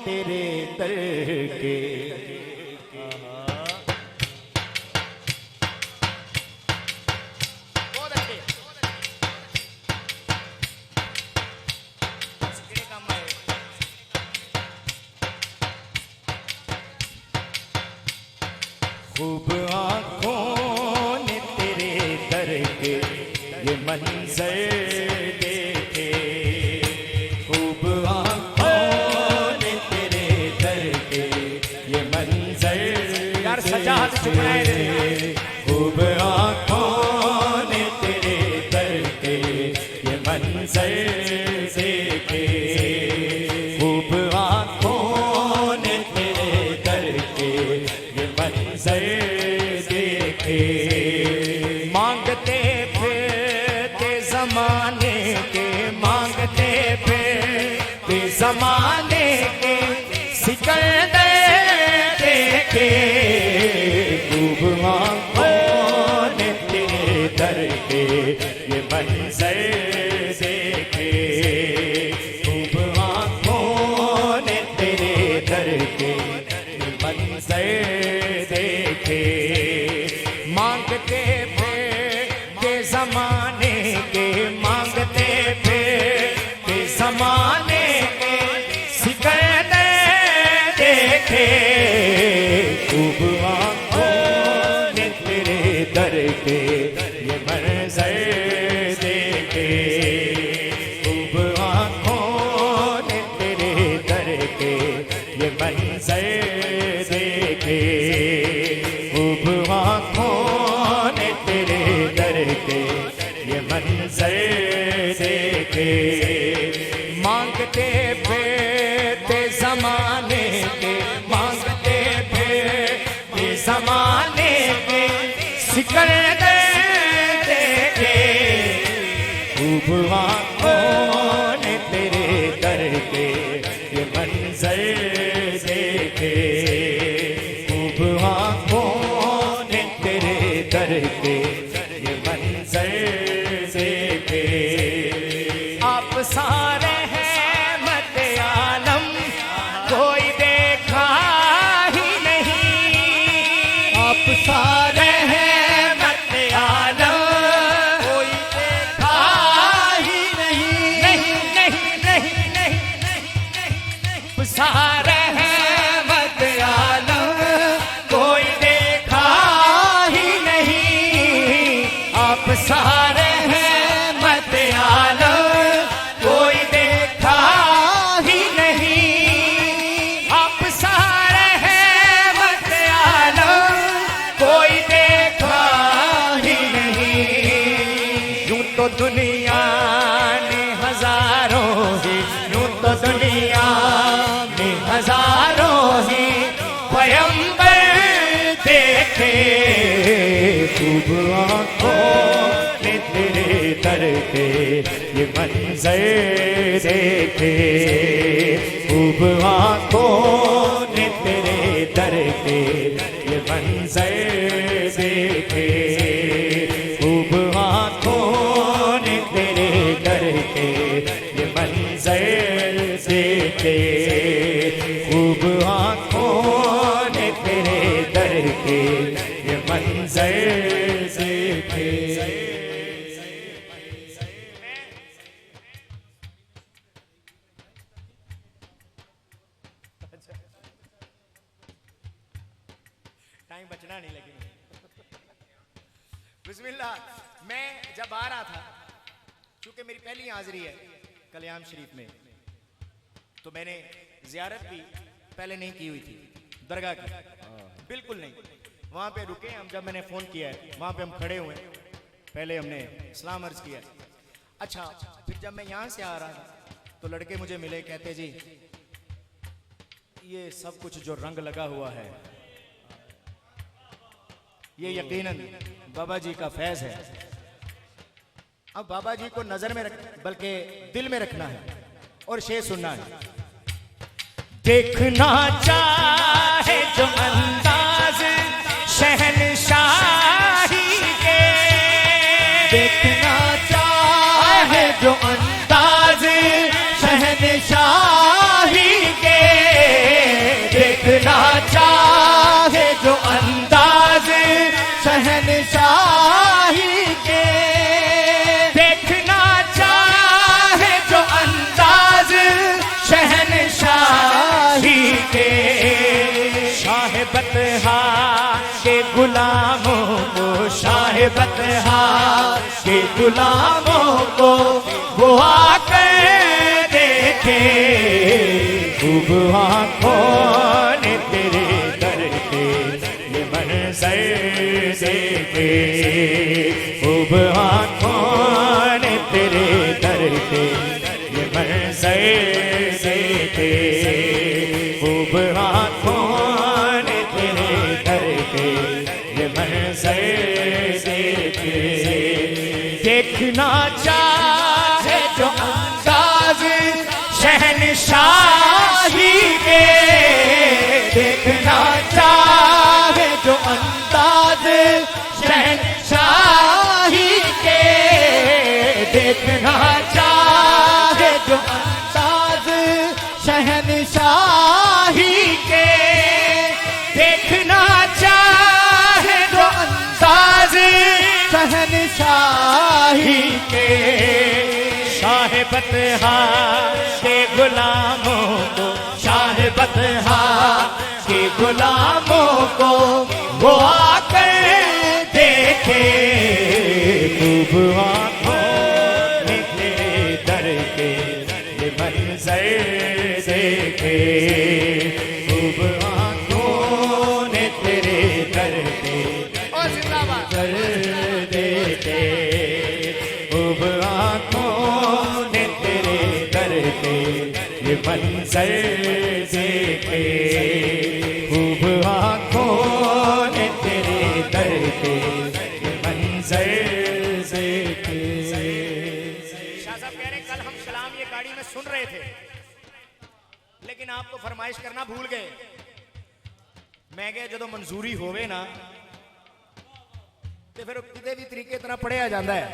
तेरे दर के। खूब आँखों ने तेरे दर के ये मंजर देखे, खूब आँखों ने तेरे दर के ये मंजर यार सजाद चुकाए, खूब आँखों ने तेरे दर के ये मंजर देखे, खूब आँखों ने तेरे दर के ये मंजर देखे। मांगते फिरते जमाने के, मांगते फिरते जमाने के सिकंदर देखे, खूब आँखों ने तेरे दर के ये मंजर देखे, खूब आँखों ने तेरे दर के ये मंजर देखे। मांगते फिरते जमाने के, मांगते फिरते जमाने के सिकंदर देखे, खूब आँखों ने तेरे दर के ये मंजर देखे, खूब आँखों ने तेरे दर के ये मंजर देखे, खूब आँखों ने तेरे दर के ये मंजर देखे। मांगते फिरते जमाने के, मांगते फिरते जमाने के सिकंदर देखे, खूब आँखों ने तेरे दर के ये मंजर देखे, खूब आँखों ने तेरे दर के ये मंजर देखे। आप सारे हैं मत आलम कोई देखा ही नहीं, आप सारे हैं मत आलम कोई देखा ही नहीं, नहीं नहीं नहीं नहीं नहीं, सारे हैं मत आलम कोई देखा ही नहीं, आप सारे हैं मत आलम कोई देखा ही नहीं, आप सारे हैं मत आलम कोई देखा ही नहीं। यूं तो दुनिया ने हजारों ही, यूं तो दुनिया में हजारों ही पैगंबर देखे, खूब आँखों ने तेरे दर के ये मंजर देखे, खूब आँखों ने तेरे दर के ये मंजर देखे, खूब आँखों ने तेरे दर के ये मंजर देखे, खूब आँखों ने तेरे दर के ये मंजर देखे। टाइम बचना नहीं लगी। बिस्मिल्लाह। मैं जब आ रहा था, चूंकि मेरी पहली हाजिरी है कल्याण शरीफ में, तो मैंने जियारत भी पहले नहीं की हुई थी दरगाह की, बिल्कुल नहीं। वहां पे रुके हम, जब मैंने फोन किया है वहां पे हम खड़े हुए, पहले हमने सलाम अर्ज किया। अच्छा, फिर जब मैं यहाँ से आ रहा था तो लड़के मुझे मिले, कहते जी ये सब कुछ जो रंग लगा हुआ है ये यकीनन बाबा जी का फैज है। अब बाबा जी को नजर में रख, बल्कि दिल में रखना है और शेर सुनना है। देखना चाहे जो अंदाज शहनशाही के, देखना चाहे जो अंदाज शहनशाही के, गुलामों को वो आकर देखे, खूब आँखों ने तेरे दर के ये मंजर देखे, खूब आँखों ने तेरे दर के ये मंजर देखे, खूब आँखों ने तेरे दर के ये मंजर देखे। देखना चाहे जो अंदाज शहनशाही के, देखना चाहे जो अंदाज शहनशाही के, देखना चाहे जो अंदाज शहनशाही के, देखना चाहे जो अंदाज शहनशाही के, शाह बतहा के गुलामों को, शाह बतहा के गुलामों को वो आकर देखे, खूब आँखों ने तेरे दर के ये मंजर देखे, खूब आँखों ने तेरे दर के दर देखे, खूब आँखों ने तेरे दर के ये मंजर देखे, खूब आँखों ने तेरे दर के ये मंजर देखे। शाह साहब कह रहे कल हम कलाम ये गाड़ी में सुन रहे थे, लेकिन आप तो फरमाइश करना भूल गए। मैं कहा जो मंजूरी होवे ना ते फिर किसी भी तरीके तरह पढ़िया जाता है।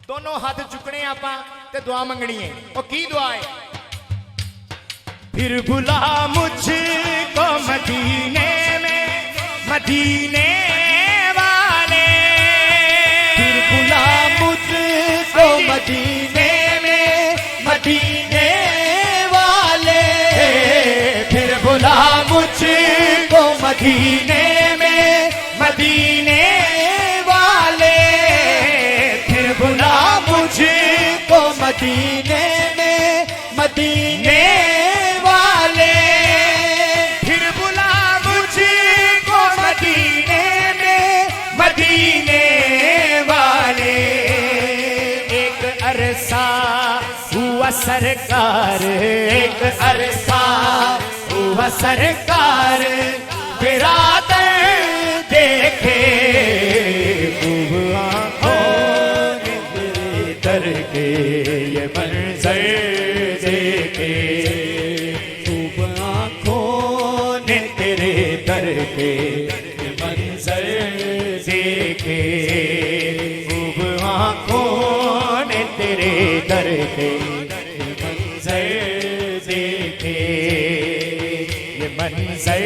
दोनों हाथ चुकने आपां ते दुआ मंगनी है। और की दुआ है? फिर बुला मुझको मदीने में मदीने वाले, फिर बुला मुझको मदीने में मदीने वाले, फिर बुला मुझको मदीने में मदीने वाले, फिर बुला मुझको मदीने में मदीने वाले, फिर बुला मुझको मदीने में मदीने वाले। एक अरसा हुआ सरकार, एक अरसा हुआ सरकार, बिरादर देखे, खूब आँखों ने तेरे दर के ये मंजर देखे, खूब आँखों ने तेरे दर के ये मंजर देखे, खूब आँखों ने तेरे दर के ये मंजर देखे, ये मंजर